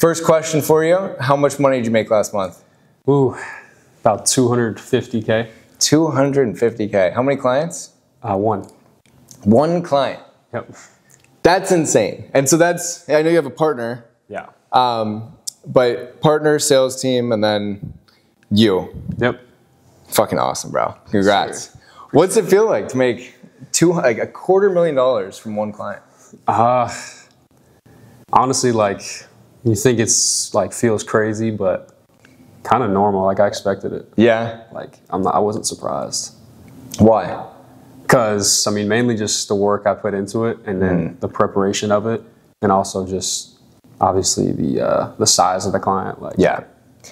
First question for you. How much money did you make last month? Ooh, about 250K. 250K. How many clients? One. One client. Yep. That's insane. And so that's, I know you have a partner. Yeah. But partner, sales team, and then you. Yep. Fucking awesome, bro. Congrats. Sure. What's it feel like to make $250,000 from one client? Honestly, like, you think it's like feels crazy, but kind of normal. Like, I expected it. Yeah. Like, I wasn't surprised. Why? Because, I mean, mainly just the work I put into it, and then the preparation of it, and also just obviously the size of the client. Like, yeah.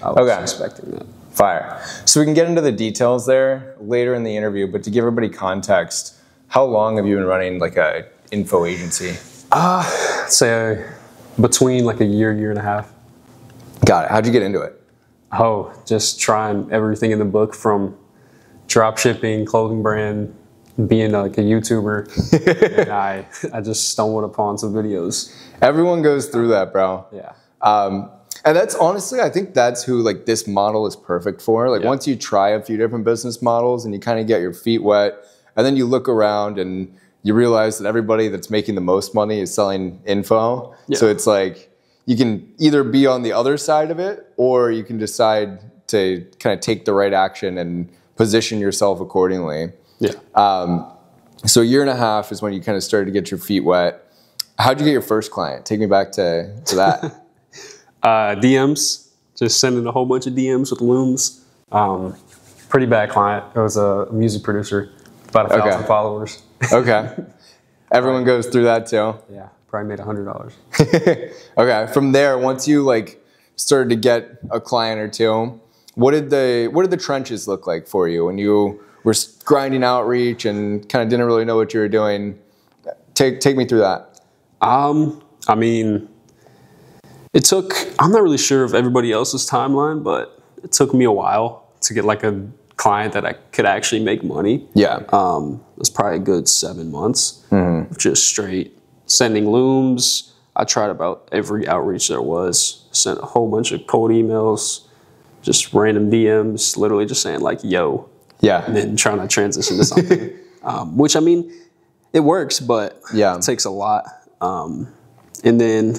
I was expecting that. Fire. So we can get into the details there later in the interview, but to give everybody context, how long have you been running like a info agency? Say between like a year and a half. Got it. How'd you get into it? Oh, just trying everything in the book, from drop shipping, clothing brand, being like a YouTuber. And I just stumbled upon some videos. Everyone goes through that, bro. Yeah. And that's honestly, I think that's who like this model is perfect for. Like once you try a few different business models and you kind of get your feet wet, and then you look around and you realize that everybody that's making the most money is selling info. Yeah. So it's like you can either be on the other side of it, or you can decide to kind of take the right action and position yourself accordingly. Yeah. So a year and a half is when you kind of started to get your feet wet. How'd you get your first client? Take me back to that. DMs, just sending a whole bunch of DMs with looms. Pretty bad client. It was a music producer, about 1,000 followers. Okay. Everyone goes through that too. Yeah, probably made $100. Okay. From there, once you like started to get a client or two, what did the trenches look like for you when you were grinding outreach and kind of didn't really know what you were doing? Take me through that. I mean, it took, I'm not really sure of everybody else's timeline, but it took me a while to get like a client that I could actually make money. Yeah. It was probably a good 7 months of just straight sending looms. I tried about every outreach there was, sent a whole bunch of cold emails, just random DMs, literally just saying like, yo. Yeah. And then trying to transition to something, which I mean, it works, but it takes a lot. And then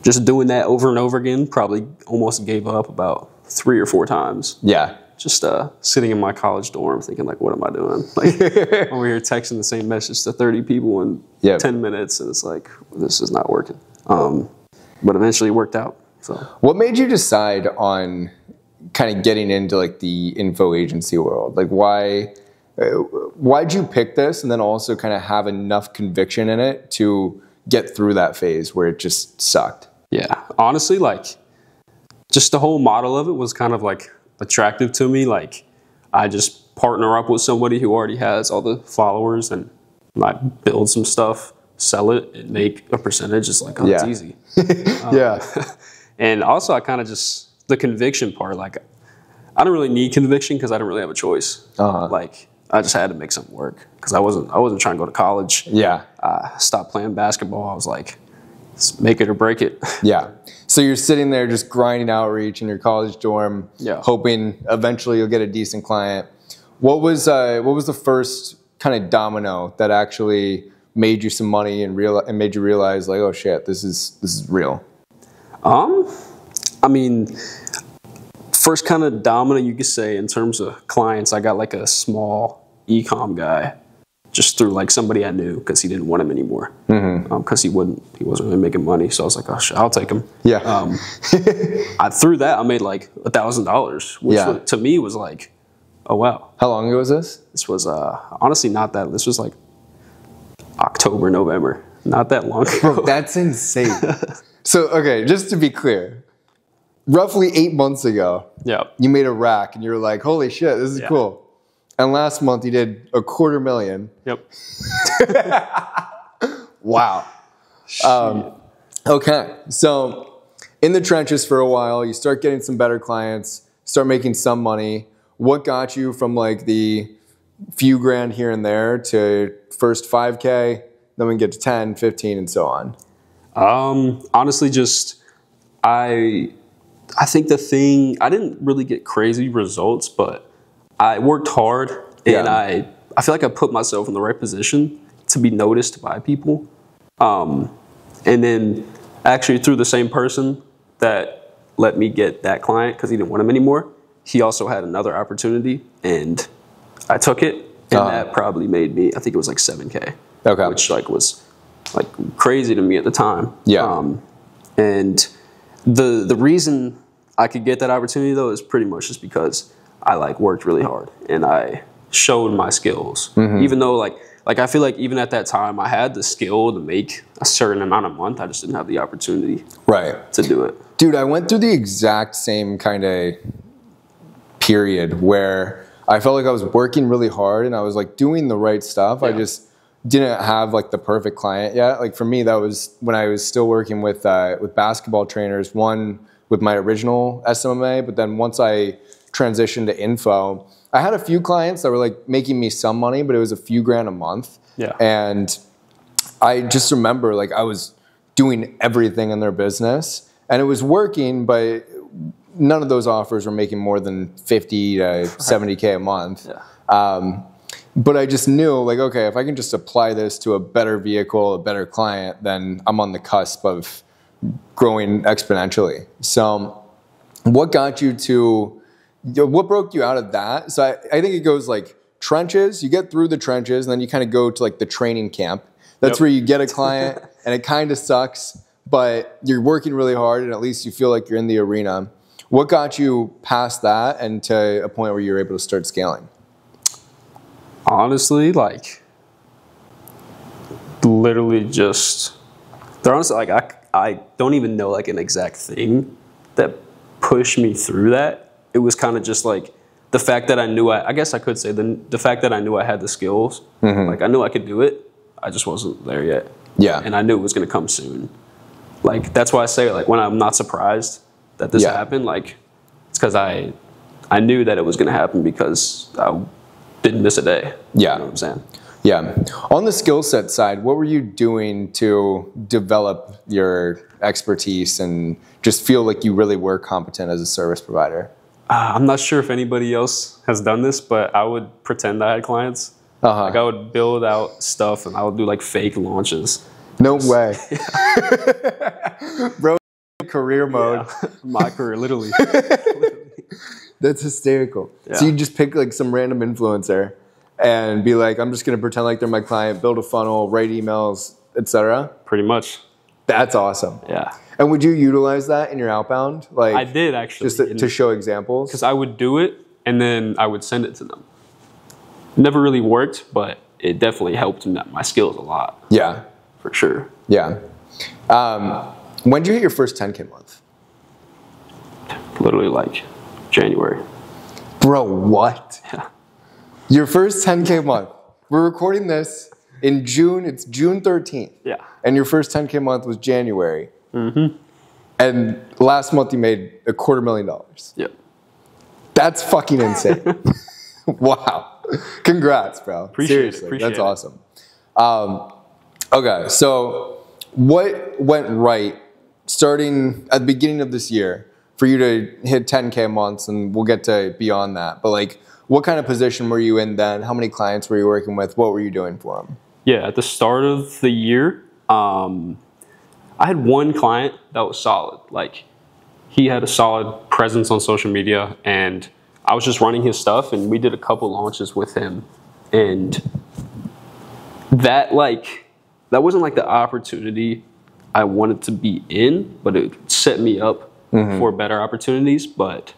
just doing that over and over again, probably almost gave up about 3 or 4 times. Yeah. Just sitting in my college dorm thinking like, what am I doing? Like over here texting the same message to 30 people in 10 minutes. And it's like, this is not working. But eventually it worked out. So what made you decide on kind of getting into like the info agency world? Like why'd you pick this, and then also kind of have enough conviction in it to get through that phase where it just sucked? Yeah, honestly, like just the whole model of it was kind of like attractive to me. Like I just partner up with somebody who already has all the followers, and I build some stuff, sell it, and make a percentage. It's like, oh, it's easy. And also I kind of just, the conviction part, like I don't really need conviction because I didn't really have a choice. Like I just had to make something work because I wasn't trying to go to college. Yeah. Stopped playing basketball. I was like, let's make it or break it. Yeah. So you're sitting there just grinding outreach in your college dorm, hoping eventually you'll get a decent client. What was the first kind of domino that actually made you some money and made you realize like, oh shit, this is real? I mean, first kind of domino you could say in terms of clients, I got like a small e-com guy just through like somebody I knew because he didn't want him anymore. Because he wasn't really making money. So I was like, oh shit, I'll take him. Yeah. Through that I made like $1,000, which to me was like, oh wow. How long ago was this? This was honestly not that. This was like October, November. Not that long ago. Bro, that's insane. So okay, just to be clear, roughly 8 months ago, you made a rack and you were like, holy shit, this is cool. And last month you did $250,000. Yep. Wow. Okay. So in the trenches for a while, you start getting some better clients, start making some money. What got you from like the few grand here and there to first 5K, then we get to 10, 15, and so on? Honestly, just I think the thing, I didn't really get crazy results, but I worked hard, and I feel like I put myself in the right position to be noticed by people. And then actually through the same person that let me get that client because he didn't want him anymore, he also had another opportunity, and I took it, and that probably made me, I think it was like $7K, which like was like crazy to me at the time. And the reason I could get that opportunity though is pretty much just because I like worked really hard and I showed my skills. Even though like I feel like even at that time I had the skill to make a certain amount a month, I just didn't have the opportunity to do it. Dude, I went through the exact same kind of period where I felt like I was working really hard and I was like doing the right stuff. I just didn't have like the perfect client yet. Like for me, that was when I was still working with basketball trainers, one with my original SMMA, but then once I transitioned to info, I had a few clients that were like making me some money, but it was a few grand a month. And I just remember like I was doing everything in their business and it was working, but none of those offers were making more than 50 to 70K a month. But I just knew like, okay, if I can just apply this to a better vehicle, a better client, then I'm on the cusp of growing exponentially. So what got you to, what broke you out of that? So I think it goes like trenches, you get through the trenches and then you kind of go to like the training camp. That's where you get a client and it kind of sucks, but you're working really hard and at least you feel like you're in the arena. What got you past that and to a point where you're able to start scaling? Honestly, like literally just, they're honestly like I don't even know like an exact thing that pushed me through that. It was kind of just like the fact that I knew I guess I could say the fact that I knew I had the skills. Like I knew I could do it. I just wasn't there yet. And I knew it was going to come soon. Like that's why I say like when I'm not surprised that this happened, like it's because I knew that it was going to happen because I didn't miss a day. You know what I'm saying? On the skill set side, what were you doing to develop your expertise and just feel like you really were competent as a service provider? I'm not sure if anybody else has done this, but I would pretend I had clients. Like I would build out stuff and I would do like fake launches. No way. Bro, career mode. My career, literally. That's hysterical. So you just pick like some random influencer and be like, I'm just going to pretend like they're my client, build a funnel, write emails, etc. Pretty much. That's awesome. And would you utilize that in your outbound? Like I did actually. Just to show examples? Because I would do it and then I would send it to them. Never really worked, but it definitely helped my skills a lot. For sure. When did you hit your first 10K month? Literally like January. Bro, what? Your first 10K month. We're recording this in June. It's June 13th. And your first 10K month was January. And last month you made $250,000. That's fucking insane. Wow. Congrats, bro. Seriously, that's awesome. Okay, so what went right starting at the beginning of this year for you to hit 10K months, and we'll get to beyond that. But like, what kind of position were you in then? How many clients were you working with? What were you doing for them? At the start of the year, I had one client that was solid. Like, he had a solid presence on social media, and I was just running his stuff, and we did a couple launches with him. And that wasn't like the opportunity I wanted to be in, but it set me up for better opportunities. But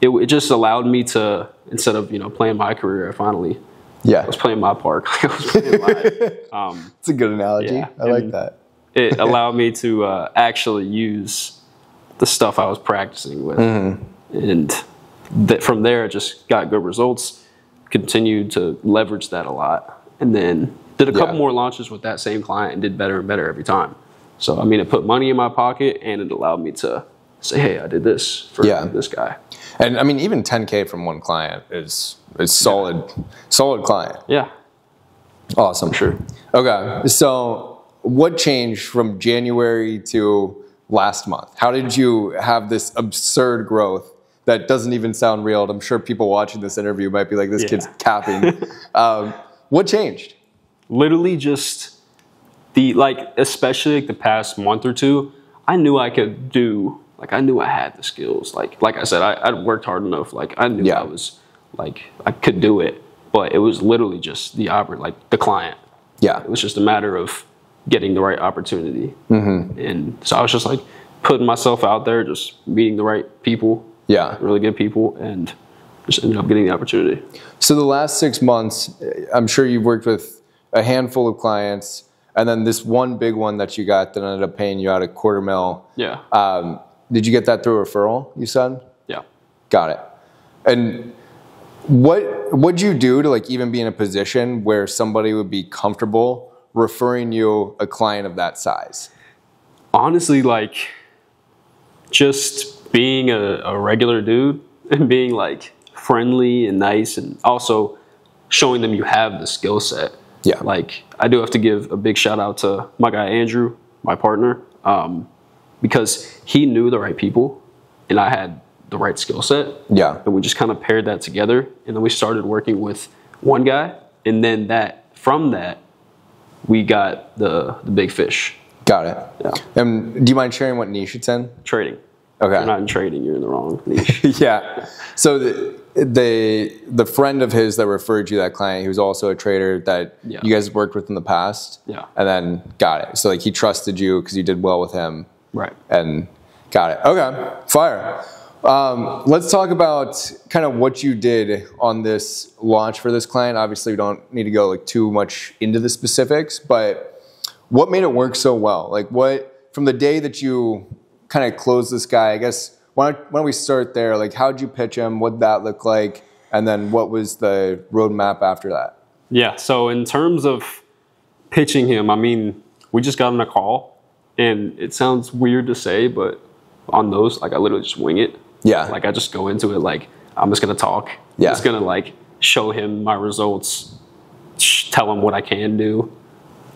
it just allowed me to, instead of playing my career, I was playing my park. I was playing my, it's a good analogy. I like that. It allowed me to actually use the stuff I was practicing with, and from there it just got good results. Continued to leverage that a lot, and then did a couple more launches with that same client and did better and better every time. So I mean, it put money in my pocket and it allowed me to say, hey, I did this for this guy. And I mean, even 10K from one client is solid, solid client. Awesome. Sure. Okay, so what changed from January to last month? How did you have this absurd growth that doesn't even sound real? And I'm sure people watching this interview might be like, this kid's capping. What changed? Literally just especially like the past month or two, I knew I could do, like, I knew I had the skills. Like I said, I'd worked hard enough. Like, I knew I was, like, I could do it. But it was literally just the client. Yeah. It was just a matter of getting the right opportunity. And so I was just like putting myself out there, just meeting the right people. Yeah. Really good people, and just ended up getting the opportunity. So the last 6 months, I'm sure you've worked with a handful of clients, and then this one big one that you got that ended up paying you out $250,000. Yeah. Did you get that through a referral, you said? Yeah. Got it. And what'd you do to like even be in a position where somebody would be comfortable referring you a client of that size? Honestly, like, just being a regular dude and being like friendly and nice, and also showing them you have the skill set. Yeah. Like, I do have to give a big shout out to my guy Andrew, my partner, because he knew the right people and I had the right skill set. Yeah. And we just kind of paired that together, and then we started working with one guy, and then from that we got the big fish. Got it. Yeah. Do you mind sharing what niche it's in? Trading. Okay. If you're not in trading, you're in the wrong niche. Yeah. So the friend of his that referred you that client, he was also a trader that you guys worked with in the past. Yeah. And then got it. So like he trusted you because you did well with him. Right. And got it. Okay. Fire. Let's talk about kind of what you did on this launch for this client. Obviously, we don't need to go like too much into the specifics, but what made it work so well? Like, what from the day that you kind of closed this guy, I guess, why don't we start there? Like, how'd you pitch him? What'd that look like? And then what was the roadmap after that? Yeah, so in terms of pitching him, I mean, we just got on a call, and it sounds weird to say, but on those, like, I literally just wing it. Yeah. Like, I just go into it like, I'm just going to talk. Yeah. I'm just going to, like, show him my results, tell him what I can do,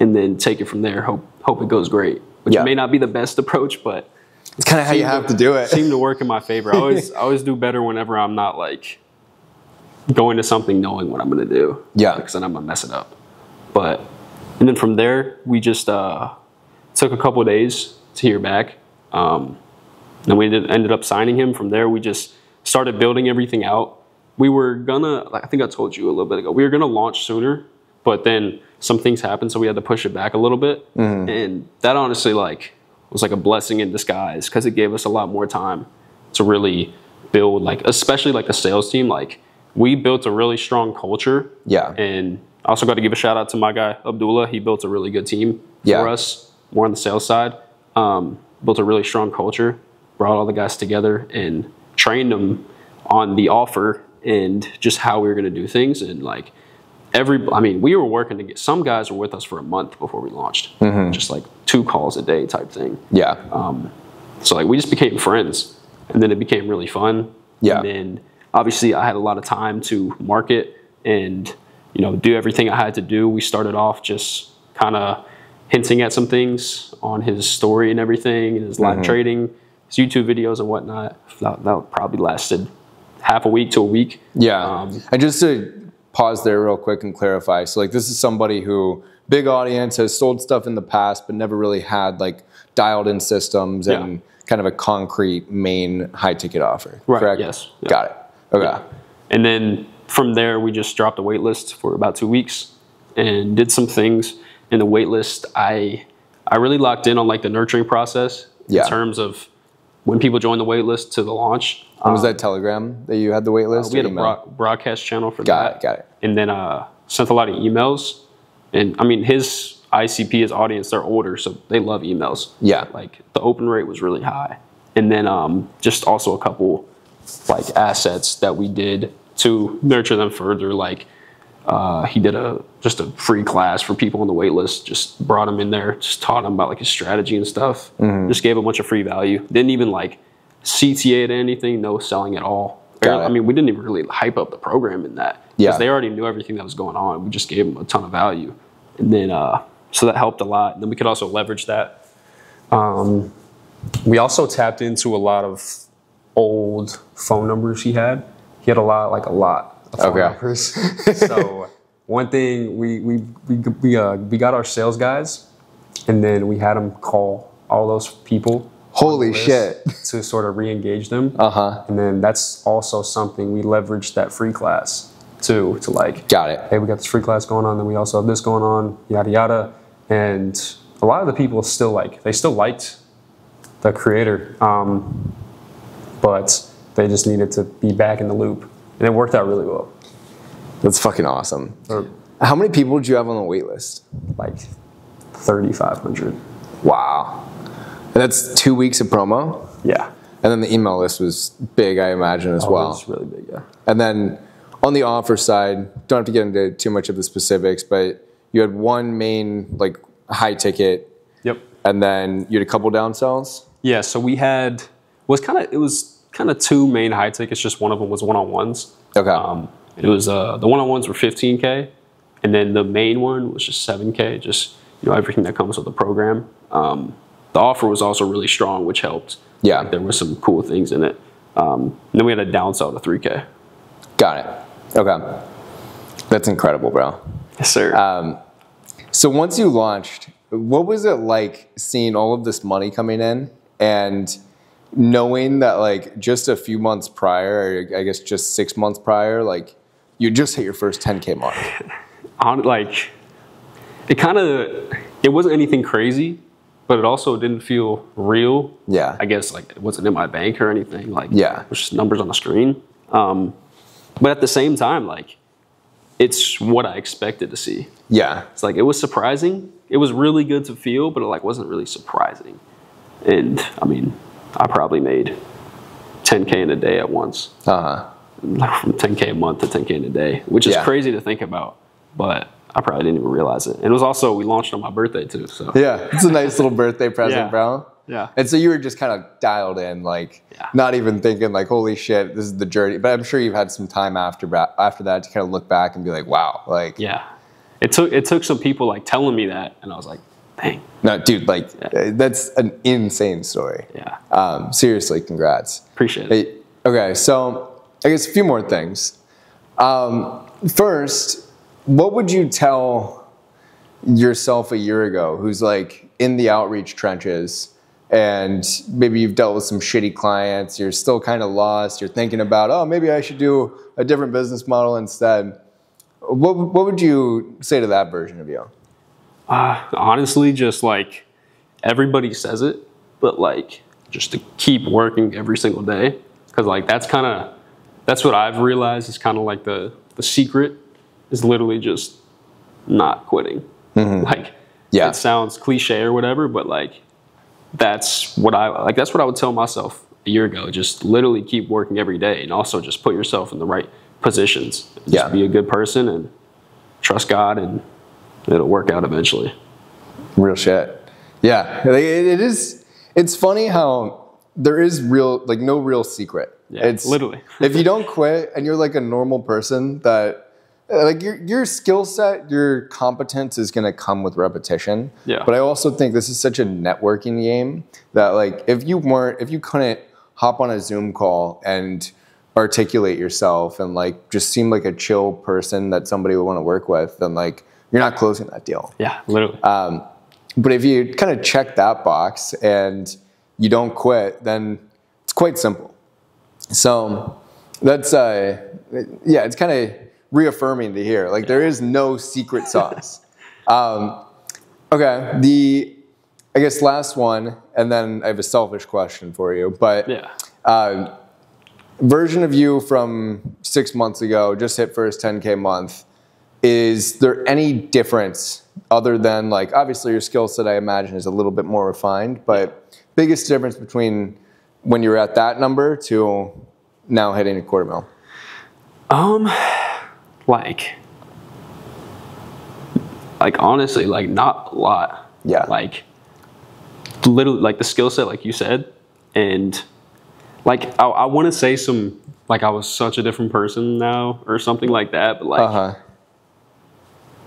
and then take it from there. Hope it goes great. Which may not be the best approach, but it's kind of how you have to do it. Seemed to work in my favor. I always do better whenever I'm not like going to something knowing what I'm going to do. Yeah. Because then I'm going to mess it up. And then from there, we just took a couple of days to hear back. Then we ended up signing him. From there, we just started building everything out. We were gonna, I think I told you a little bit ago, we were gonna launch sooner, but then some things happened, so we had to push it back a little bit. And that honestly was like a blessing in disguise, because it gave us a lot more time to really build, like, especially like the sales team. Like, we built a really strong culture. Yeah. And I also got to give a shout out to my guy Abdullah. He built a really good team for us, more on the sales side. Built a really strong culture, brought all the guys together and trained them on the offer and just how we were going to do things. And like we were working to get, some guys were with us for a month before we launched, just like 2 calls a day type thing. Yeah. So like we just became friends, and then it became really fun. Yeah. And then obviously I had a lot of time to market and, do everything I had to do. We started off just kind of hinting at some things on his story and everything, and his live trading, his YouTube videos and whatnot. That probably lasted half a week to a week. Yeah. And just to pause there real quick and clarify. So like, this is somebody who, big audience, has sold stuff in the past, but never really had like dialed in systems and kind of a concrete main high ticket offer. Right. Correct? Yes. Yeah. Got it. Okay. Yeah. And then from there, we just dropped a wait list for about 2 weeks and did some things. In the wait list, I really locked in on like the nurturing process in terms of when people join the wait list to the launch. And was that Telegram that you had the wait list? We had a broadcast channel for that. Got it. And then sent a lot of emails. And I mean, his ICP, his audience, they're older, so they love emails. Yeah. Like the open rate was really high. And then just also a couple like assets that we did to nurture them further. Like he did just a free class for people on the wait list, just brought them in there, just taught them about like his strategy and stuff. Just gave a bunch of free value. Didn't even like CTA to anything, no selling at all. I mean, we didn't even really hype up the program in that, because they already knew everything that was going on. We just gave them a ton of value. And then, so that helped a lot. And then we could also leverage that. we also tapped into a lot of old phone numbers he had. He had a lot of phone numbers. So one thing we got our sales guys, and then we had them call all those people. Holy shit! To sort of re-engage them. And then that's also something we leveraged that free class too, to like. Got it. Hey, we got this free class going on, then we also have this going on, yada yada, and a lot of the people still liked the creator, but they just needed to be back in the loop, and it worked out really well. That's fucking awesome. How many people did you have on the wait list? Like 3,500. Wow. And that's 2 weeks of promo? Yeah. And then the email list was big, I imagine, as well. It was really big, yeah. And then on the offer side, don't have to get into too much of the specifics, but you had one main, like, high ticket. Yep. And then you had a couple downsells? Yeah, so we had, it was kind of two main high tickets, just one of them was one-on-ones. Okay. It was, the one-on-ones were $15K, and then the main one was just $7K, just, everything that comes with the program. The offer was also really strong, which helped. Yeah. There were some cool things in it. And then we had a downsell to $3K. Got it. Okay. That's incredible, bro. Yes, sir. So once you launched, what was it like seeing all of this money coming in and knowing that like just a few months prior, or I guess just 6 months prior, like you just hit your first 10K mark? Like, it wasn't anything crazy, but it also didn't feel real. Yeah. I guess like it wasn't in my bank or anything. Like, yeah, it was just numbers on the screen. But at the same time, like, it's what I expected to see. Yeah. It's like, it was surprising. It was really good to feel, but it like wasn't really surprising. And I mean, I probably made 10K in a day at once. From 10K a month to 10K in a day, which is crazy to think about, but I probably didn't even realize it. And it was also, we launched on my birthday too. So yeah, it's a nice little birthday present, bro. Yeah. And so you were just kind of dialed in, like not even thinking like, holy shit, this is the journey. But I'm sure you've had some time after that to kind of look back and be like, wow, like. Yeah. It took some people like telling me that, and I was like, dang. No, dude, like that's an insane story. Yeah. Seriously, congrats. Appreciate it. Okay, so I guess a few more things. First, what would you tell yourself a year ago who's like in the outreach trenches and maybe you've dealt with some shitty clients, you're still kind of lost, you're thinking about, oh, maybe I should do a different business model instead. What would you say to that version of you? Honestly, just like everybody says it, but like just to keep working every single day. Because like that's what I've realized is kind of like the secret is literally just not quitting. Like, it sounds cliche or whatever, but like that's what I would tell myself a year ago. Just literally keep working every day, and also just put yourself in the right positions. Just be a good person and trust God, and it'll work out eventually. Real shit. Yeah, it is. It's funny how there is no real secret. Yeah, it's literally. If you don't quit and you're like a normal person, that like your skill set, your competence is going to come with repetition. Yeah. But I also think this is such a networking game that like if you couldn't hop on a Zoom call and articulate yourself and like just seem like a chill person that somebody would want to work with, then like you're not closing that deal. Yeah, literally. But if you kind of check that box and you don't quit, then it's quite simple. So that's it's kind of reaffirming to hear. Like there is no secret sauce. Okay, I guess last one, and then I have a selfish question for you. But version of you from 6 months ago, just hit first 10K month. Is there any difference other than like obviously your skill set I imagine is a little bit more refined, but biggest difference between when you're at that number to now hitting a $250,000? Like honestly, like not a lot. Yeah. Like literally like the skill set like you said, and like I want to say some like I was such a different person now or something like that, but like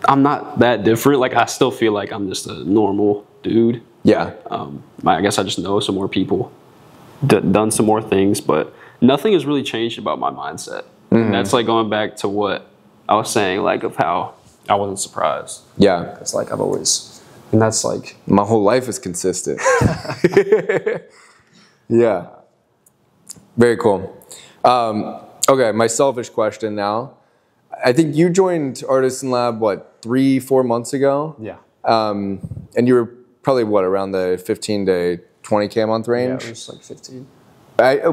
I'm not that different. Like, I still feel like I'm just a normal dude. Yeah. I guess I just know some more people, done some more things, but nothing has really changed about my mindset. Mm-hmm. That's like going back to what I was saying, like, of how I wasn't surprised. Yeah. It's like I've always, and that's like my whole life is consistent. Yeah. Very cool. Okay, my selfish question now. I think you joined Artisan Lab, what, 3-4 months ago? Yeah. And you were probably, what, around the 15 to 20K a month range? Yeah, it was like 15.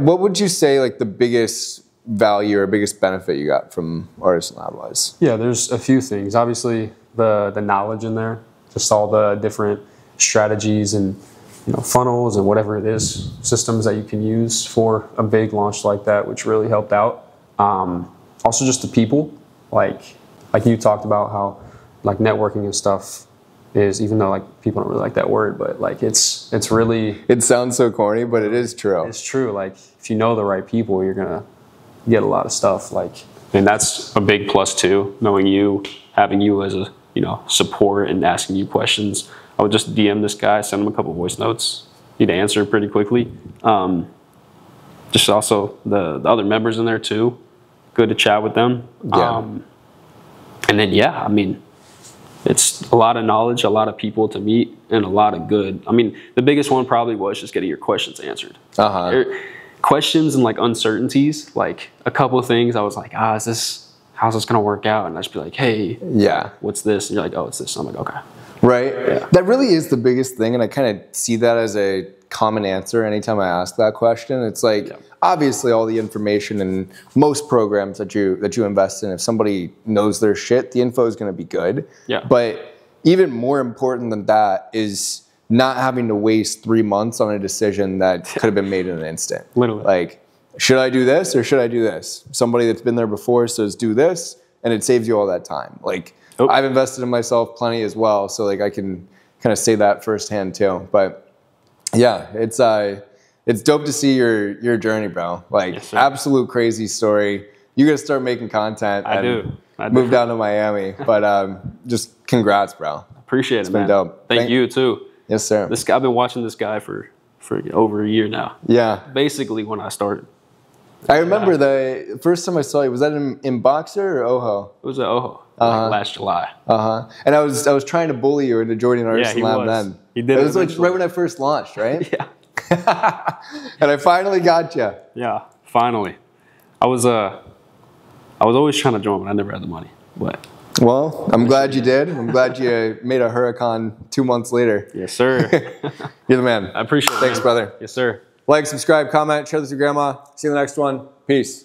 What would you say, like, the biggest value or biggest benefit you got from Artisan Lab was? Yeah, there's a few things. Obviously, the knowledge in there, just all the different strategies and funnels and whatever it is, systems that you can use for a big launch like that, which really helped out. Also, just the people, like you talked about how like networking and stuff is, even though like people don't really like that word, but like it's really. It sounds so corny, but it is true. It's true. Like if you know the right people, you're gonna get a lot of stuff. Like, and that's a big plus too. Knowing you, having you as a support and asking you questions. I would just DM this guy, send him a couple voice notes. He'd answer pretty quickly. Just also the other members in there too. Good to chat with them. Yeah. And then, yeah, I mean, it's a lot of knowledge, a lot of people to meet, and a lot of good. I mean, the biggest one probably was just getting your questions answered. Questions and like uncertainties, like a couple of things I was like, how's this going to work out? And I'd just be like, hey, yeah, what's this? And you're like, oh, it's this. I'm like, okay. Right. Yeah. That really is the biggest thing. And I kind of see that as a common answer anytime I ask that question. It's like, obviously all the information in most programs that you invest in, if somebody knows their shit, the info is going to be good. Yeah. But even more important than that is not having to waste 3 months on a decision that could have been made in an instant. Literally. Like, should I do this or should I do this? Somebody that's been there before says do this, and it saves you all that time. Like, I've invested in myself plenty as well, so like I can kind of say that firsthand too. But yeah, it's dope to see your journey, bro. Like, yes, absolute crazy story. You got to start making content. I do. Move down to Miami, but just congrats, bro. Appreciate it, man. It's been dope. Thank you too. Yes, sir. This guy, I've been watching this guy for over a year now. Yeah. Basically, when I started. I remember the first time I saw you. Was that in Boxer or Oho? It was at Oho. Like last July. And I was trying to bully you into joining Artisan Lab then. He did. It was like right when I first launched, right? Yeah. And I finally got you. Yeah, finally. I was always trying to join, but I never had the money. But well, I'm glad you did. I'm glad you made a Huracan 2 months later. Yes, sir. You're the man. I appreciate it. Thanks, brother. Yes, sir. Like, subscribe, comment, share this with your grandma. See you in the next one. Peace.